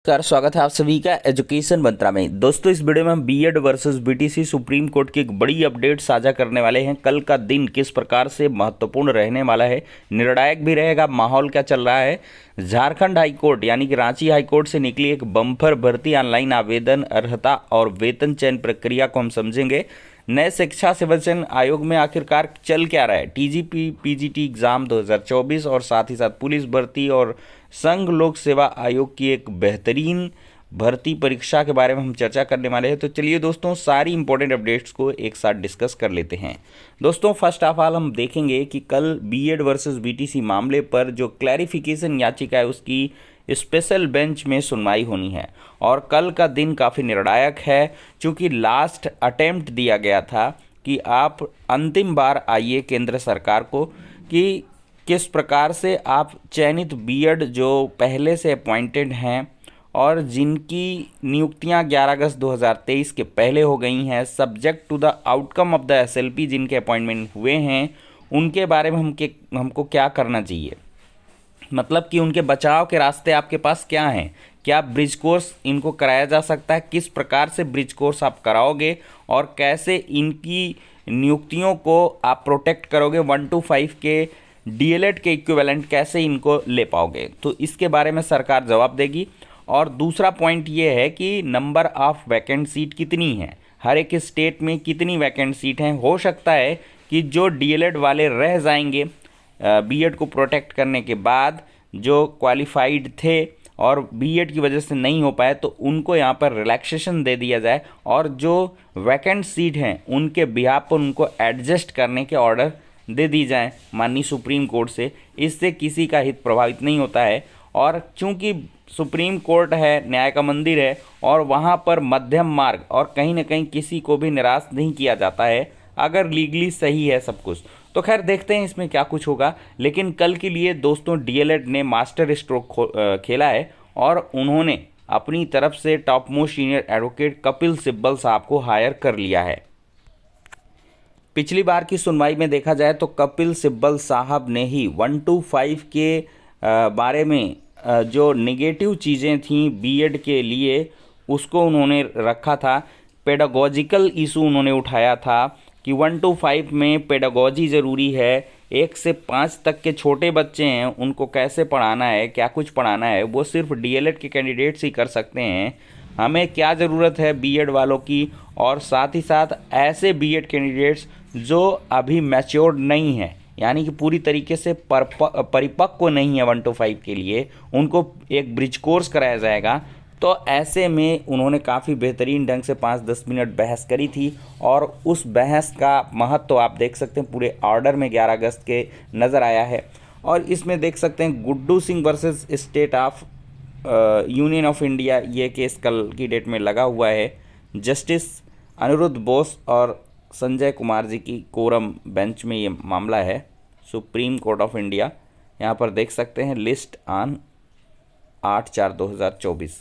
कर स्वागत है आप सभी का एजुकेशन मंत्रा में। दोस्तों, इस वीडियो में हम B Ed versus BTC supreme court की एक बड़ी अपडेट साझा करने वाले हैं। कल का दिन किस प्रकार से महत्वपूर्ण रहने वाला है, निर्णायक भी रहेगा। माहौल क्या चल रहा है। झारखंड हाई कोर्ट यानी कि रांची हाई कोर्ट से निकली एक बम्पर भर्ती ऑनलाइन आवेदन, अर्हता और वेतन चयन प्रक्रिया को हम समझेंगे। नए शिक्षा सेवा चयन आयोग में आखिरकार चल क्या रहा है, टीजीपी पीजीटी एग्जाम 2024 और साथ ही साथ पुलिस भर्ती और संघ लोक सेवा आयोग की एक बेहतरीन भर्ती परीक्षा के बारे में हम चर्चा करने वाले हैं। तो चलिए दोस्तों, सारी इंपॉर्टेंट अपडेट्स को एक साथ डिस्कस कर लेते हैं। दोस्तों, फर्स्ट ऑफ ऑल हम देखेंगे कि कल बीएड वर्सेस बीटीसी मामले पर जो क्लैरिफिकेशन याचिका है उसकी स्पेशल बेंच में सुनवाई होनी है। और कल का दिन काफ़ी निर्णायक है, क्योंकि लास्ट अटेम्प्ट दिया गया था कि आप अंतिम बार आइए केंद्र सरकार को कि किस प्रकार से आप चयनित बीएड जो पहले से अपॉइंटेड हैं और जिनकी नियुक्तियां 11 अगस्त 2023 के पहले हो गई हैं, subject to the outcome of the SLP जिनके अपॉइंटमेंट हुए हैं, उनके बारे में हमको क्या करना चाहिए। मतलब कि उनके बचाव के रास्ते आपके पास क्या हैं। क्या ब्रिज कोर्स इनको कराया जा सकता है, किस प्रकार से ब्रिज कोर्स आप कराओगे और कैसे इनकी नियुक्तियों को आप प्रोटेक्ट करोगे। 1 to 5 के डीएलएड के इक्विवेलेंट कैसे इनको ले पाओगे, तो इसके बारे में सरकार जवाब देगी। और दूसरा पॉइंट ये है कि नंबर ऑफ वैकेंट सीट कितनी है, हर एक स्टेट में कितनी वैकेंट सीट हैं। हो सकता है कि जो डीएलएड वाले रह जाएंगे बीएड को प्रोटेक्ट करने के बाद, जो क्वालिफाइड थे और बीएड की वजह से नहीं हो पाए, तो उनको यहाँ पर रिलैक्सेशन दे दिया जाए और जो वैकेंट सीट हैं उनके बिहाफ पर उनको एडजस्ट करने के ऑर्डर दे दी जाए माननीय सुप्रीम कोर्ट से। इससे किसी का हित प्रभावित नहीं होता है। और चूंकि सुप्रीम कोर्ट है, न्याय का मंदिर है, और वहाँ पर मध्यम मार्ग और कहीं ना कहीं किसी को भी निराश नहीं किया जाता है अगर लीगली सही है सब कुछ। तो खैर देखते हैं इसमें क्या कुछ होगा। लेकिन कल के लिए दोस्तों डीएलएड ने मास्टर स्ट्रोक खेला है और उन्होंने अपनी तरफ से top most senior advocate Kapil Sibal साहब को हायर कर लिया है। पिछली बार की सुनवाई में देखा जाए तो कपिल सिब्बल साहब ने ही 1 to 5 के बारे में जो नेगेटिव चीज़ें थीं बीएड के लिए, उसको उन्होंने रखा था। पेडागॉजिकल इशू उन्होंने उठाया था कि 1 to 5 में पेडागॉजी ज़रूरी है। 1 से 5 तक के छोटे बच्चे हैं, उनको कैसे पढ़ाना है, क्या कुछ पढ़ाना है, वो सिर्फ डीएलएड के कैंडिडेट्स ही कर सकते हैं। हमें क्या ज़रूरत है बीएड वालों की, और साथ ही साथ ऐसे बीएड कैंडिडेट्स जो अभी मैच्योर्ड नहीं है, यानी कि पूरी तरीके से परिपक्व नहीं है 1 to 5 के लिए, उनको एक ब्रिज कोर्स कराया जाएगा। तो ऐसे में उन्होंने काफ़ी बेहतरीन ढंग से 5-10 मिनट बहस करी थी और उस बहस का महत्व तो आप देख सकते हैं पूरे ऑर्डर में 11 अगस्त के नज़र आया है। और इसमें देख सकते हैं Guddu Singh versus state of union of India, ये केस कल की डेट में लगा हुआ है। जस्टिस अनिरुद्ध बोस और संजय कुमार जी की कोरम बेंच में ये मामला है, सुप्रीम कोर्ट ऑफ इंडिया। यहाँ पर देख सकते हैं लिस्ट ऑन 8/4/2024।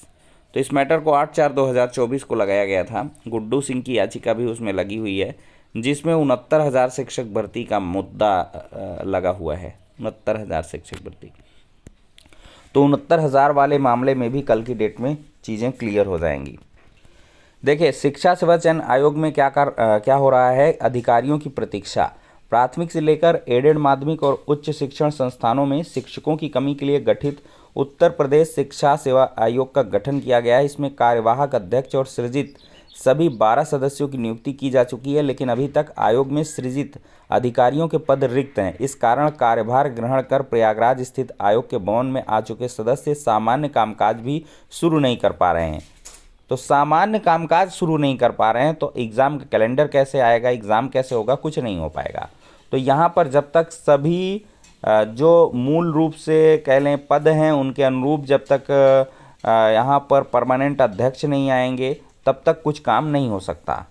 तो इस मैटर को 8/4/2024 को लगाया गया था। गुड्डू सिंह की याचिका भी उसमें लगी हुई है, जिसमें 69,000 शिक्षक भर्ती का मुद्दा लगा हुआ है। 69,000 शिक्षक भर्ती, तो 69,000 वाले मामले में भी कल की डेट में चीज़ें क्लियर हो जाएंगी। देखिए, शिक्षा सेवा चयन आयोग में क्या हो रहा है। अधिकारियों की प्रतीक्षा। प्राथमिक से लेकर एडेड माध्यमिक और उच्च शिक्षण संस्थानों में शिक्षकों की कमी के लिए गठित उत्तर प्रदेश शिक्षा सेवा आयोग का गठन किया गया है। इसमें कार्यवाहक अध्यक्ष और सृजित सभी 12 सदस्यों की नियुक्ति की जा चुकी है, लेकिन अभी तक आयोग में सृजित अधिकारियों के पद रिक्त हैं। इस कारण कार्यभार ग्रहण कर प्रयागराज स्थित आयोग के भवन में आ चुके सदस्य सामान्य कामकाज भी शुरू नहीं कर पा रहे हैं। तो सामान्य कामकाज शुरू नहीं कर पा रहे हैं तो एग्ज़ाम का कैलेंडर कैसे आएगा, एग्ज़ाम कैसे होगा, कुछ नहीं हो पाएगा। तो यहाँ पर जब तक सभी जो मूल रूप से कह लें पद हैं उनके अनुरूप जब तक यहाँ पर परमानेंट अध्यक्ष नहीं आएंगे, तब तक कुछ काम नहीं हो सकता।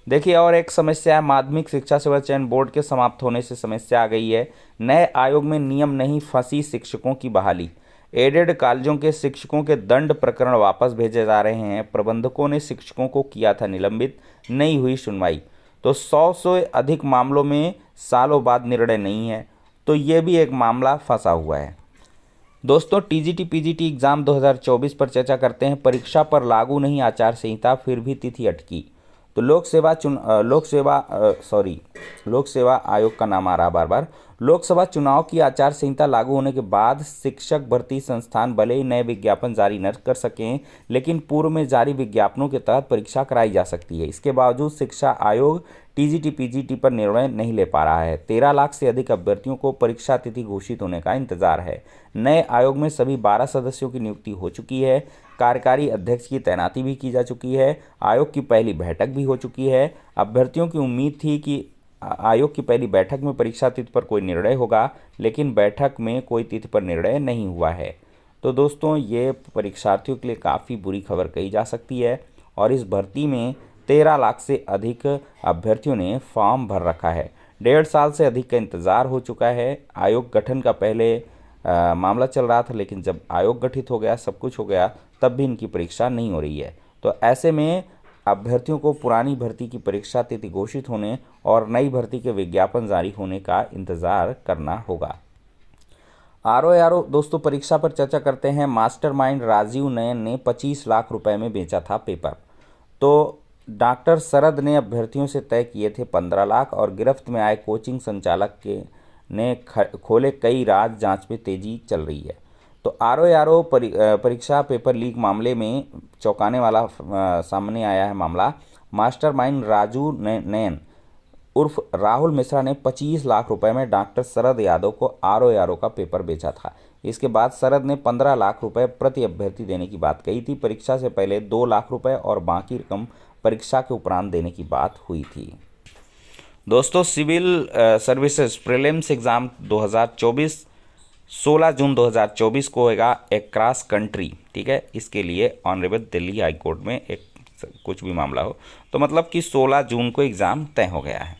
देखिए, और एक समस्या है, माध्यमिक शिक्षा सेवा चयन बोर्ड के समाप्त होने से समस्या आ गई है। नए आयोग में नियम नहीं फंसी शिक्षकों की बहाली। एडेड कॉलेजों के शिक्षकों के दंड प्रकरण वापस भेजे जा रहे हैं। प्रबंधकों ने शिक्षकों को किया था निलंबित, नहीं हुई सुनवाई। तो 100 से अधिक मामलों में सालों बाद निर्णय नहीं है, तो ये भी एक मामला फंसा हुआ है। दोस्तों टीजीटी पीजीटी एग्जाम 2024 पर चर्चा करते हैं। परीक्षा पर लागू नहीं आचार संहिता, फिर भी तिथि अटकी। तो लोक सेवा आयोग का नाम आ रहा बार बार। लोकसभा चुनाव की आचार संहिता लागू होने के बाद शिक्षक भर्ती संस्थान भले ही नए विज्ञापन जारी न कर सकें, लेकिन पूर्व में जारी विज्ञापनों के तहत परीक्षा कराई जा सकती है। इसके बावजूद शिक्षा आयोग टीजीटी पीजीटी पर निर्णय नहीं ले पा रहा है। 13 लाख से अधिक अभ्यर्थियों को परीक्षा तिथि घोषित होने का इंतजार है। नए आयोग में सभी 12 सदस्यों की नियुक्ति हो चुकी है। कार्यकारी अध्यक्ष की तैनाती भी की जा चुकी है। आयोग की पहली बैठक भी हो चुकी है। अभ्यर्थियों की उम्मीद थी कि आयोग की पहली बैठक में परीक्षा तिथि पर कोई निर्णय होगा, लेकिन बैठक में कोई तिथि पर निर्णय नहीं हुआ है। तो दोस्तों ये परीक्षार्थियों के लिए काफ़ी बुरी खबर कही जा सकती है। और इस भर्ती में 13 लाख से अधिक अभ्यर्थियों ने फॉर्म भर रखा है। 1.5 साल से अधिक का इंतज़ार हो चुका है। आयोग गठन का पहले मामला चल रहा था, लेकिन जब आयोग गठित हो गया, सब कुछ हो गया, तब भी इनकी परीक्षा नहीं हो रही है। तो ऐसे में अभ्यर्थियों को पुरानी भर्ती की परीक्षा तिथि घोषित होने और नई भर्ती के विज्ञापन जारी होने का इंतज़ार करना होगा। आरओ दोस्तों परीक्षा पर चर्चा करते हैं। मास्टरमाइंड राजीव नयन ने 25 लाख रुपए में बेचा था पेपर। तो डॉक्टर शरद ने अभ्यर्थियों से तय किए थे 15 लाख और गिरफ्त में आए कोचिंग संचालक के ने खोले कई राज, जांच में तेजी चल रही है। तो आरओ परीक्षा पेपर लीक मामले में चौंकाने वाला सामने आया है मामला। मास्टरमाइंड राजू नयन उर्फ राहुल मिश्रा ने 25 लाख रुपए में डॉक्टर शरद यादव को आरओ का पेपर बेचा था। इसके बाद शरद ने 15 लाख रुपए प्रति अभ्यर्थी देने की बात कही थी। परीक्षा से पहले 2 लाख रुपए और बाकी रकम परीक्षा के उपरांत देने की बात हुई थी। दोस्तों सिविल सर्विसेज प्रीलिम्स एग्ज़ाम 2024 16 जून 2024 को होगा अक्रॉस कंट्री। ठीक है, इसके लिए ऑनरेबल दिल्ली हाई कोर्ट में एक कुछ भी मामला हो, तो मतलब कि 16 जून को एग्ज़ाम तय हो गया है।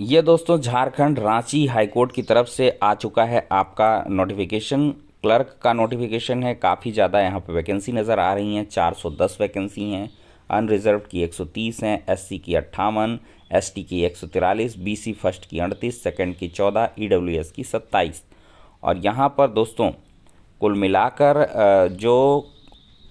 ये दोस्तों झारखंड रांची हाई कोर्ट की तरफ से आ चुका है आपका नोटिफिकेशन। क्लर्क का नोटिफिकेशन है। काफ़ी ज़्यादा यहाँ पे वैकेंसी नज़र आ रही हैं। 410 वैकेंसी हैं। अनरिजर्व की 130 हैं, एससी की 58, एसटी की 143, बीसी फर्स्ट की 38, सेकंड की 14, ईडब्ल्यूएस की 27। और यहाँ पर दोस्तों कुल मिलाकर जो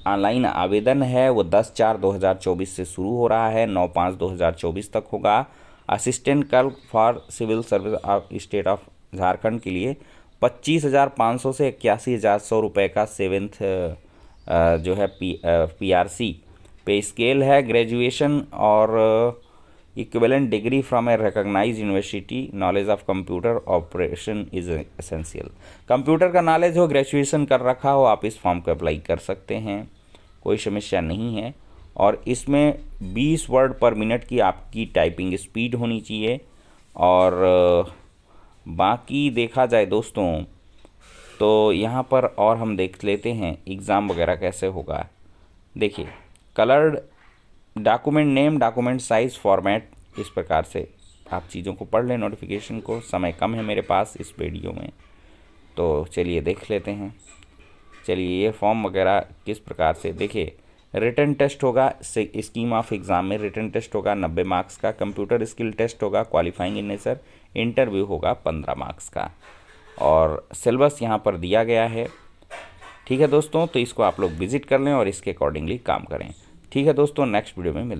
ऑनलाइन आवेदन है वो 10/4/2024 से शुरू हो रहा है, 9/5/2024 तक होगा। Assistant clerk for civil service of state of Jharkhand के लिए 25,500 से 81,100 रुपये का 7th जो है पीआरसी पे स्केल है। ग्रेजुएशन और equivalent degree from a recognised university. Knowledge of computer operation is essential. Computer का नॉलेज हो, ग्रेजुएशन कर रखा हो, आप इस फॉर्म को अप्लाई कर सकते हैं, कोई समस्या नहीं है। और इसमें 20 वर्ड पर मिनट की आपकी टाइपिंग स्पीड होनी चाहिए। और बाकी देखा जाए दोस्तों तो यहाँ पर और हम देख लेते हैं एग्ज़ाम वगैरह कैसे होगा। देखिए coloured document name, document size, format, इस प्रकार से आप चीज़ों को पढ़ लें नोटिफिकेशन को। समय कम है मेरे पास इस वीडियो में, तो चलिए देख लेते हैं। चलिए ये फॉर्म वगैरह किस प्रकार से, देखिए रिटन टेस्ट होगा। स्कीम ऑफ एग्ज़ाम में रिटन टेस्ट होगा 90 मार्क्स का। कंप्यूटर स्किल टेस्ट होगा क्वालिफाइंग इन नेचर। इंटरव्यू होगा 15 मार्क्स का। और सिलेबस यहाँ पर दिया गया है। ठीक है दोस्तों, तो इसको आप लोग विजिट कर लें और इसके अकॉर्डिंगली काम करें। ठीक है दोस्तों, नेक्स्ट वीडियो में मिलते हैं।